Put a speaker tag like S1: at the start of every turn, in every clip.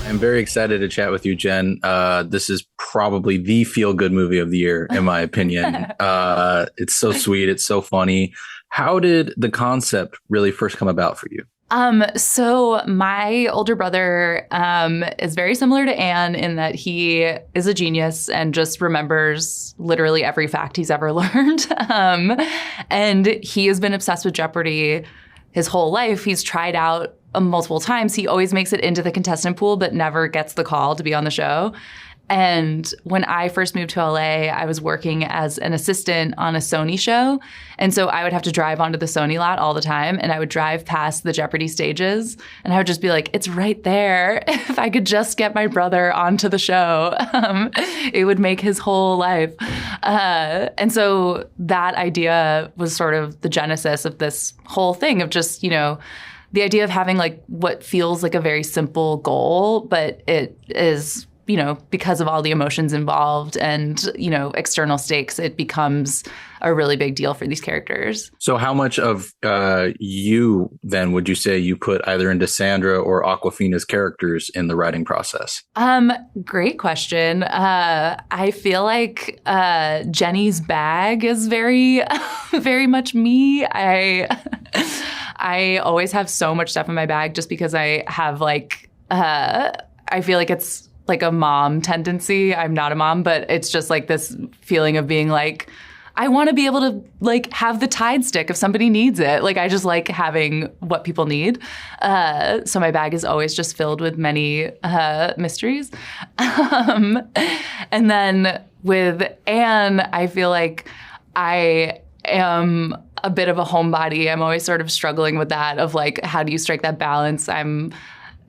S1: I'm very excited to chat with you, Jen. This is probably the feel-good movie of the year, in my opinion. It's so sweet. It's so funny. How did the concept really first come about for you?
S2: So my older brother is very similar to Anne in that he is a genius and just remembers literally every fact he's ever learned. And he has been obsessed with Jeopardy his whole life. He's tried out multiple times. He always makes it into the contestant pool, but never gets the call to be on the show. And when I first moved to LA, I was working as an assistant on a Sony show. And so I would have to drive onto the Sony lot all the time. And I would drive past the Jeopardy stages. And I would just be like, it's right there. If I could just get my brother onto the show, it would make his whole life. And so that idea was sort of the genesis of this whole thing of just, the idea of having like what feels like a very simple goal, but it is, because of all the emotions involved and, external stakes, it becomes a really big deal for these characters.
S1: So how much of you then would you say you put either into Sandra or Awkwafina's characters in the writing process?
S2: Great question. I feel like Jenny's bag is very, very much me. I always have so much stuff in my bag just because I have I feel like it's like a mom tendency. I'm not a mom, but it's just like this feeling of being like, I want to be able to like have the Tide stick if somebody needs it. Like I just like having what people need. So my bag is always just filled with many mysteries. And then with Anne, I feel like I am a bit of a homebody. I'm always sort of struggling with that of like, how do you strike that balance? I'm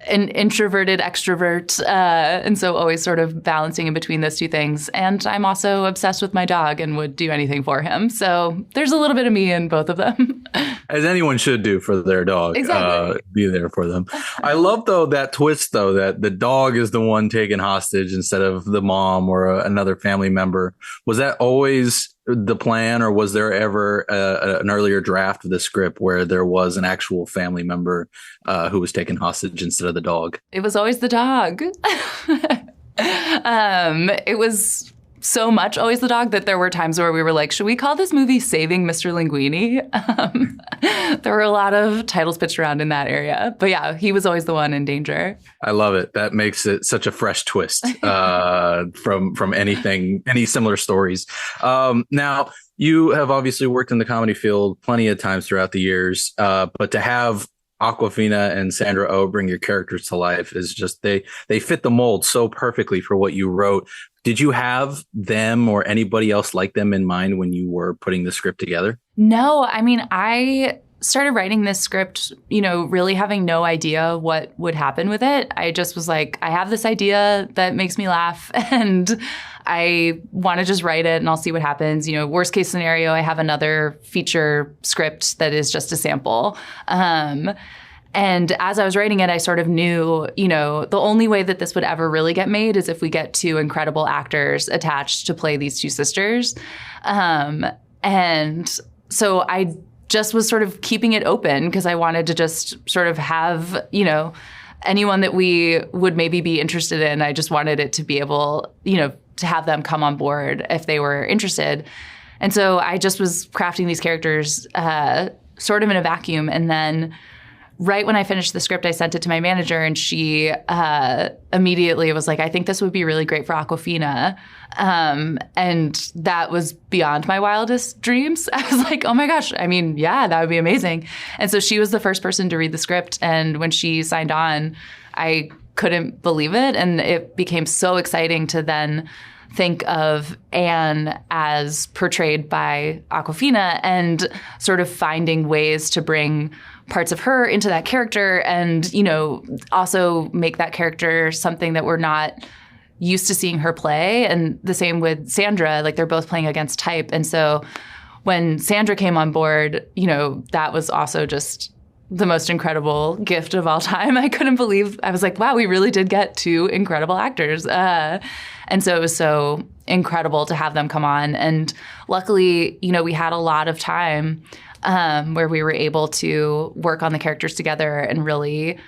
S2: an introverted extrovert, and so always sort of balancing in between those two things. And I'm also obsessed with my dog and would do anything for him. So there's a little bit of me in both of them.
S1: As anyone should do for their dog.
S2: Exactly.
S1: Be there for them. I love, though, that twist, though, that the dog is the one taken hostage instead of the mom or another family member. Was that always the plan, or was there ever an earlier draft of the script where there was an actual family member who was taken hostage instead of the dog?
S2: It was always the dog. It was so much always the dog that there were times where we were like, should we call this movie Saving Mr. Linguini? There were a lot of titles pitched around in that area. But yeah, he was always the one in danger.
S1: I love it. That makes it such a fresh twist from any similar stories. Now, you have obviously worked in the comedy field plenty of times throughout the years, but to have Awkwafina and Sandra Oh bring your characters to life is just they fit the mold so perfectly for what you wrote. Did you have them or anybody else like them in mind when you were putting the script together?
S2: No, I mean, I started writing this script, really having no idea what would happen with it. I just was like, I have this idea that makes me laugh and I want to just write it and I'll see what happens. Worst case scenario, I have another feature script that is just a sample. And as I was writing it, I sort of knew, the only way that this would ever really get made is if we get two incredible actors attached to play these two sisters. And so I just was sort of keeping it open because I wanted to just sort of have, anyone that we would maybe be interested in. I just wanted it to be able, to have them come on board if they were interested. And so I just was crafting these characters sort of in a vacuum. And then right when I finished the script, I sent it to my manager and she immediately was like, I think this would be really great for Awkwafina. And that was beyond my wildest dreams. I was like, oh my gosh, I mean, yeah, that would be amazing. And so she was the first person to read the script. And when she signed on, I couldn't believe it. And it became so exciting to then think of Anne as portrayed by Awkwafina and sort of finding ways to bring parts of her into that character and, also make that character something that we're not used to seeing her play. And the same with Sandra, like they're both playing against type. And so when Sandra came on board, that was also just the most incredible gift of all time. I couldn't believe, I was like, wow, we really did get two incredible actors. And so it was so incredible to have them come on. And luckily, we had a lot of time where we were able to work on the characters together and really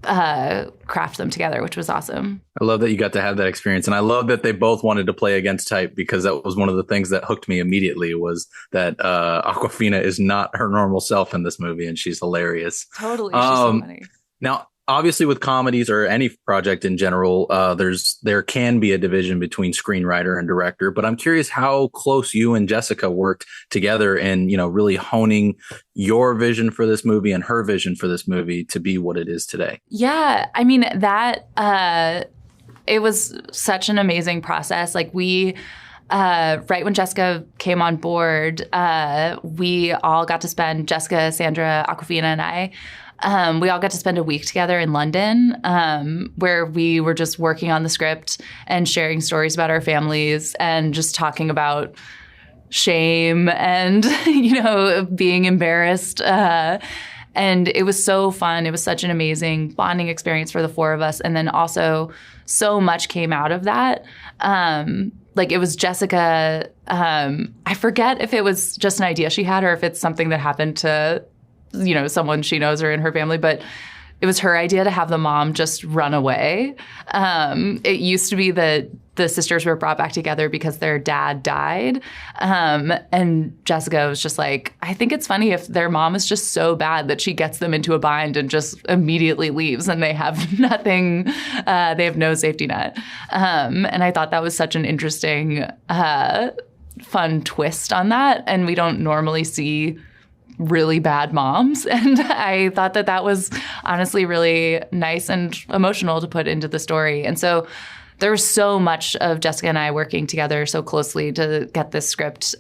S2: craft them together, which was awesome.
S1: I love that you got to have that experience. And I love that they both wanted to play against type, because that was one of the things that hooked me immediately, was that Awkwafina is not her normal self in this movie, and she's hilarious.
S2: Totally. She's so funny.
S1: Now, obviously, with comedies or any project in general, there can be a division between screenwriter and director. But I'm curious how close you and Jessica worked together in, really honing your vision for this movie and her vision for this movie to be what it is today.
S2: Yeah, I mean, it was such an amazing process. Like we. Right when Jessica came on board, we all got to spend, Jessica, Sandra, Awkwafina, and I, we all got to spend a week together in London, where we were just working on the script and sharing stories about our families and just talking about shame and, being embarrassed. And it was so fun. It was such an amazing bonding experience for the four of us. And then also so much came out of that. It was Jessica, I forget if it was just an idea she had or if it's something that happened to, someone she knows or in her family, but it was her idea to have the mom just run away. It used to be that the sisters were brought back together because their dad died. And Jessica was just like, I think it's funny if their mom is just so bad that she gets them into a bind and just immediately leaves and they have nothing, they have no safety net. And I thought that was such an interesting, fun twist on that. And we don't normally see really bad moms. And I thought that was honestly really nice and emotional to put into the story. And so there was so much of Jessica and I working together so closely to get this script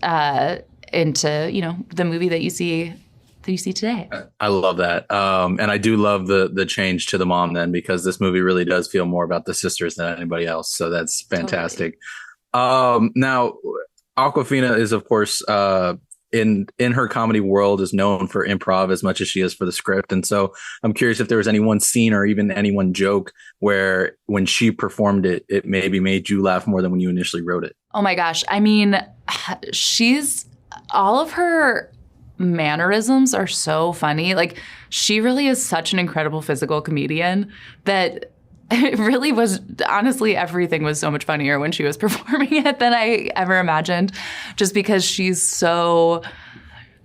S2: into, the movie that you see today.
S1: I love that. And I do love the change to the mom then, because this movie really does feel more about the sisters than anybody else. So that's fantastic. Totally. Now, Awkwafina is, of course, in her comedy world is known for improv as much as she is for the script. And so I'm curious if there was any one scene or even any one joke where when she performed it, it maybe made you laugh more than when you initially wrote it.
S2: Oh my gosh. I mean, all of her mannerisms are so funny. Like, she really is such an incredible physical comedian that it really was, honestly, everything was so much funnier when she was performing it than I ever imagined, just because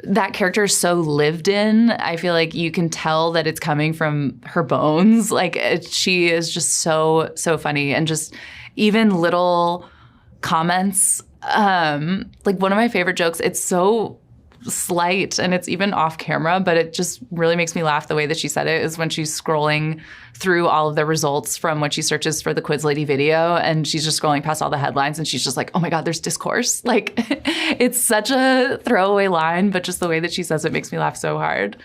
S2: that character is so lived in. I feel like you can tell that it's coming from her bones. Like, she is just so, so funny. And just even little comments, like one of my favorite jokes, it's so slight and it's even off camera, but it just really makes me laugh the way that she said it, is when she's scrolling through all of the results from when she searches for the Quiz Lady video, and she's just scrolling past all the headlines and she's just like, oh my God, there's discourse. Like, it's such a throwaway line, but just the way that she says it makes me laugh so hard.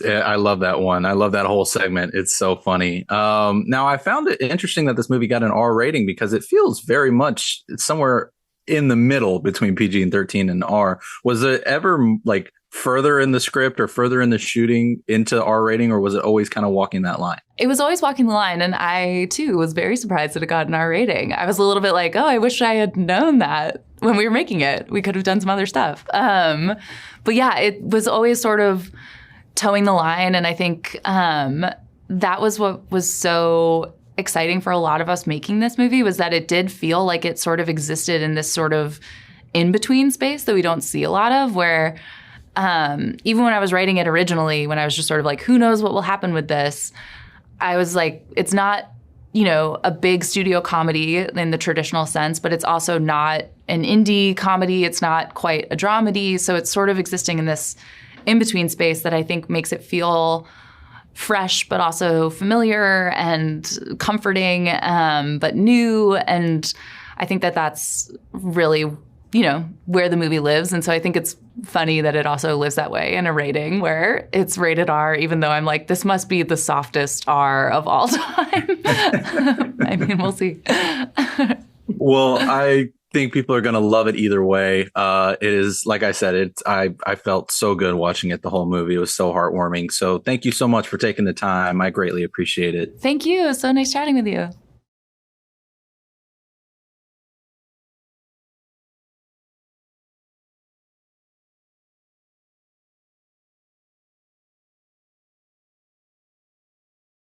S2: I love that one. I love that whole segment. It's so funny. Now, I found it interesting that this movie got an R rating because it feels very much somewhere in the middle between PG-13 and R. Was it ever like further in the script or further in the shooting into R rating, or was it always kind of walking that line? It was always walking the line, and I too was very surprised that it got an R rating. I was a little bit like, oh, I wish I had known that when we were making it. We could have done some other stuff. But yeah, it was always sort of towing the line, and I think that was what was so exciting for a lot of us making this movie, was that it did feel like it sort of existed in this sort of in-between space that we don't see a lot of, where even when I was writing it originally, when I was just sort of like, who knows what will happen with this, I was like, it's not, a big studio comedy in the traditional sense, but it's also not an indie comedy. It's not quite a dramedy. So it's sort of existing in this in-between space that I think makes it feel fresh, but also familiar and comforting, but new. And I think that that's really, where the movie lives. And so I think it's funny that it also lives that way in a rating where it's rated R, even though I'm like, this must be the softest R of all time. I mean, we'll see.
S1: Well, I think people are going to love it either way. It is, like I said, I felt so good watching it the whole movie. It was so heartwarming. So thank you so much for taking the time. I greatly appreciate it.
S2: Thank you. So nice chatting with you.